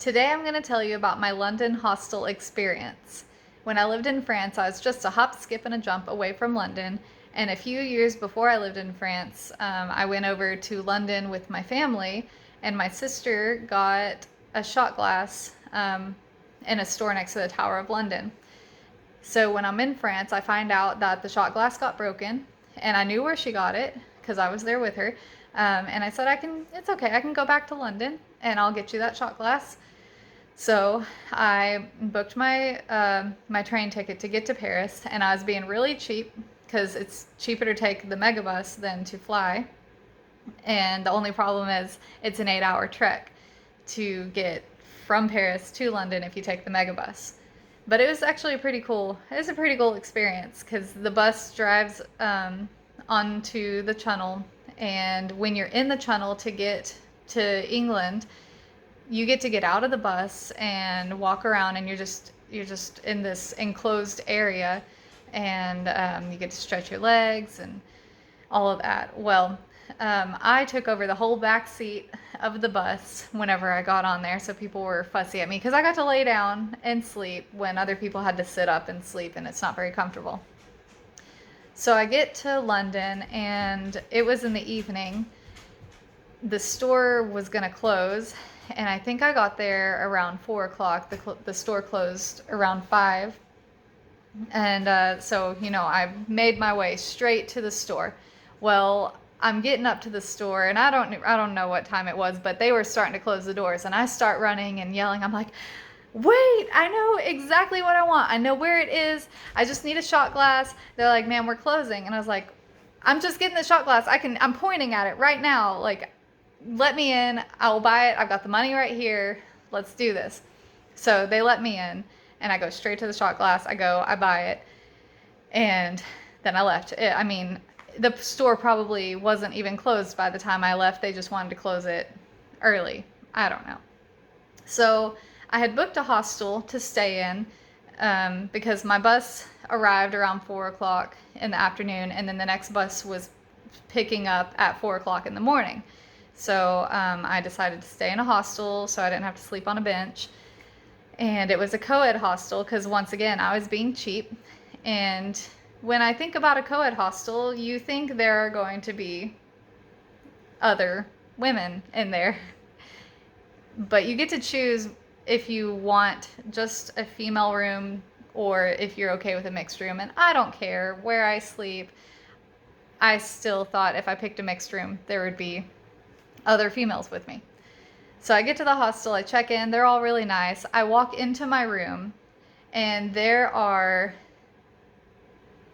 Today I'm going to tell you about my London hostel experience. When I lived in France, I was just a hop, skip, and a jump away from London. And a few years before I lived in France, I went over to London with my family, and my sister got a shot glass in a store next to the Tower of London. So when I'm in France, I find out that the shot glass got broken, and I knew where she got it because I was there with her. And I said, it's okay, I can go back to London and I'll get you that shot glass. So I booked my train ticket to get to Paris, and I was being really cheap because it's cheaper to take the megabus than to fly. And the only problem is it's an 8-hour trek to get from Paris to London if you take the megabus. But it was actually pretty cool. It was a pretty cool experience because the bus drives onto the channel, and when you're in the channel to get to England, you get to get out of the bus and walk around, and you're just in this enclosed area, and you get to stretch your legs and all of that. Well, I took over the whole back seat of the bus whenever I got on there, so people were fussy at me because I got to lay down and sleep when other people had to sit up and sleep, and it's not very comfortable. So I get to London, and it was in the evening. The store was going to close, and I think I got there around 4 o'clock. The store closed around 5. And so, I made my way straight to the store. Well, I'm getting up to the store, and I don't know what time it was, but they were starting to close the doors, and I start running and yelling. I'm like, wait, I know exactly what I want. I know where it is. I just need a shot glass. They're like, man, we're closing. And I was like, I'm just getting the shot glass. I'm pointing at it right now. Like, let me in. I'll buy it. I've got the money right here. Let's do this. So they let me in, and I go straight to the shot glass. I buy it, and then I left. The store probably wasn't even closed by the time I left. They just wanted to close it early. I don't know. So I had booked a hostel to stay in because my bus arrived around 4 o'clock in the afternoon, and then the next bus was picking up at 4 o'clock in the morning. So I decided to stay in a hostel so I didn't have to sleep on a bench. And it was a co-ed hostel because, once again, I was being cheap. And when I think about a co-ed hostel, you think there are going to be other women in there. But you get to choose if you want just a female room or if you're okay with a mixed room. And I don't care where I sleep. I still thought if I picked a mixed room, there would be other females with me. So I get to the hostel, I check in, they're all really nice. I walk into my room, and there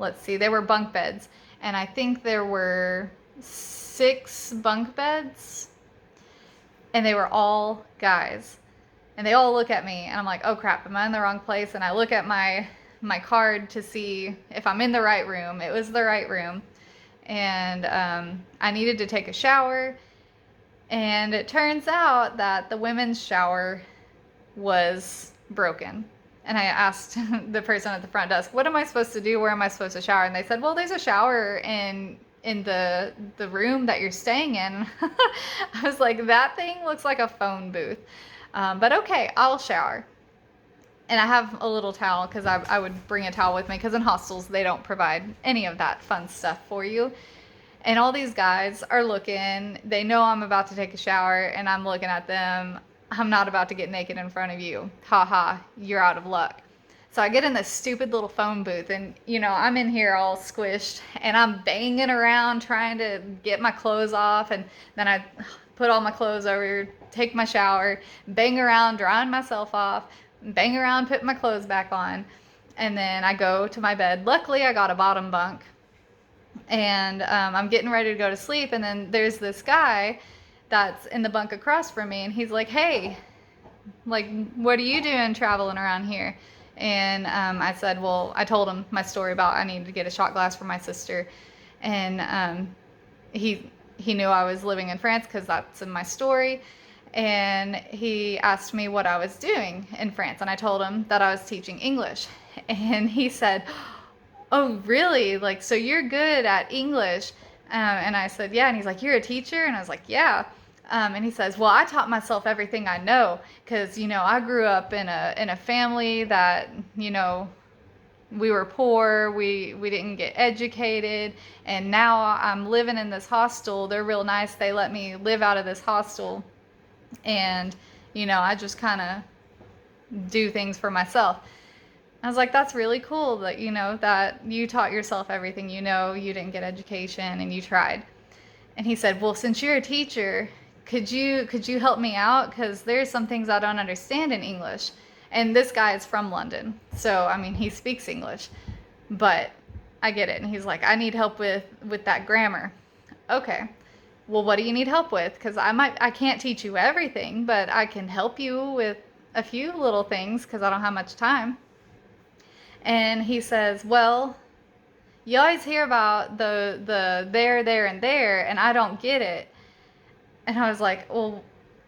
were bunk beds, and I think there were 6 bunk beds, and they were all guys. And they all look at me, and I'm like, oh crap, am I in the wrong place? And I look at my card to see if I'm in the right room. It was the right room. And I needed to take a shower. And it turns out that the women's shower was broken. And I asked the person at the front desk, what am I supposed to do? Where am I supposed to shower? And they said, well, there's a shower in the room that you're staying in. I was like, that thing looks like a phone booth. But okay, I'll shower. And I have a little towel because I would bring a towel with me because in hostels, they don't provide any of that fun stuff for you. And all these guys are looking. They know I'm about to take a shower, and I'm looking at them. I'm not about to get naked in front of you. Ha ha, you're out of luck. So I get in this stupid little phone booth, and I'm in here all squished, and I'm banging around trying to get my clothes off, and then I put all my clothes over, take my shower, bang around drying myself off, bang around putting my clothes back on, and then I go to my bed. Luckily, I got a bottom bunk, and I'm getting ready to go to sleep, and then there's this guy that's in the bunk across from me, and he's like, hey, like, what are you doing traveling around here? And I said, well, I told him my story about I needed to get a shot glass for my sister, and he knew I was living in France because that's in my story, and he asked me what I was doing in France, and I told him that I was teaching English, and he said, oh, really? Like, so you're good at English? And I said, yeah. And he's like, you're a teacher? And I was like, yeah. And he says, well, I taught myself everything I know because, I grew up in a family that, we were poor, we didn't get educated, and now I'm living in this hostel. They're real nice. They let me live out of this hostel, and, I just kind of do things for myself. I was like, that's really cool that, that you taught yourself everything you didn't get education and you tried. And he said, well, since you're a teacher, could you help me out? Because there's some things I don't understand in English. And this guy is from London. So, I mean, he speaks English. But I get it. And he's like, I need help with that grammar. Okay. Well, what do you need help with? Because I can't teach you everything, but I can help you with a few little things because I don't have much time. And he says, well, you always hear about the there, and there, and I don't get it. And I was like, well,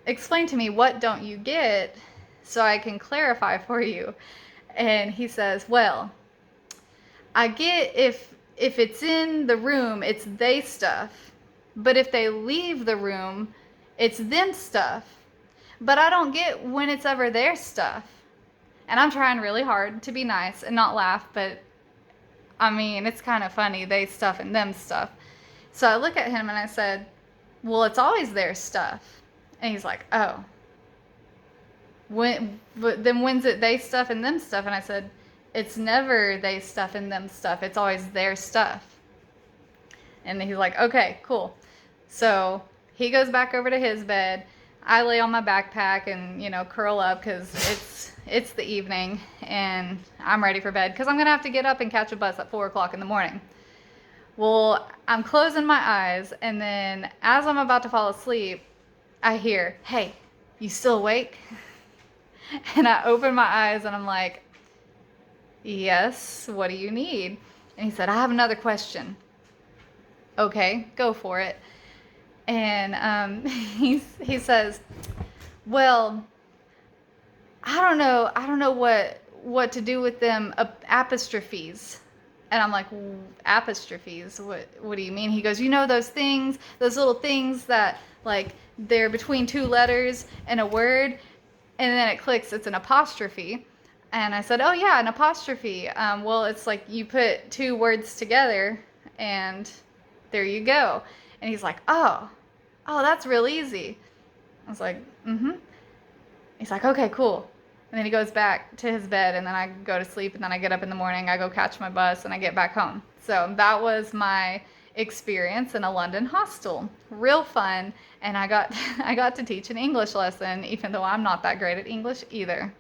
explain to me, what don't you get so I can clarify for you? And he says, well, I get if it's in the room, it's they stuff. But if they leave the room, it's them stuff. But I don't get when it's ever their stuff. And I'm trying really hard to be nice and not laugh, but I mean, it's kind of funny, they stuff and them stuff. So I look at him and I said, well, it's always their stuff. And he's like, oh. But then when's it they stuff and them stuff? And I said, it's never they stuff and them stuff. It's always their stuff. And he's like, okay, cool. So he goes back over to his bed. I lay on my backpack and, curl up because it's the evening and I'm ready for bed because I'm going to have to get up and catch a bus at 4 o'clock in the morning. Well, I'm closing my eyes, and then as I'm about to fall asleep, I hear, hey, you still awake? And I open my eyes and I'm like, yes, what do you need? And he said, I have another question. Okay, go for it. And he says, well, I don't know what to do with them apostrophes. And I'm like, apostrophes? What do you mean? He goes, those things, those little things that, like, they're between two letters and a word, and then it clicks, it's an apostrophe. And I said, oh yeah, an apostrophe. Well, it's like you put two words together, and there you go. And he's like, oh, that's real easy. I was like, mm-hmm. He's like, okay, cool. And then he goes back to his bed, and then I go to sleep, and then I get up in the morning, I go catch my bus, and I get back home. So that was my experience in a London hostel. Real fun, and I got to teach an English lesson, even though I'm not that great at English either.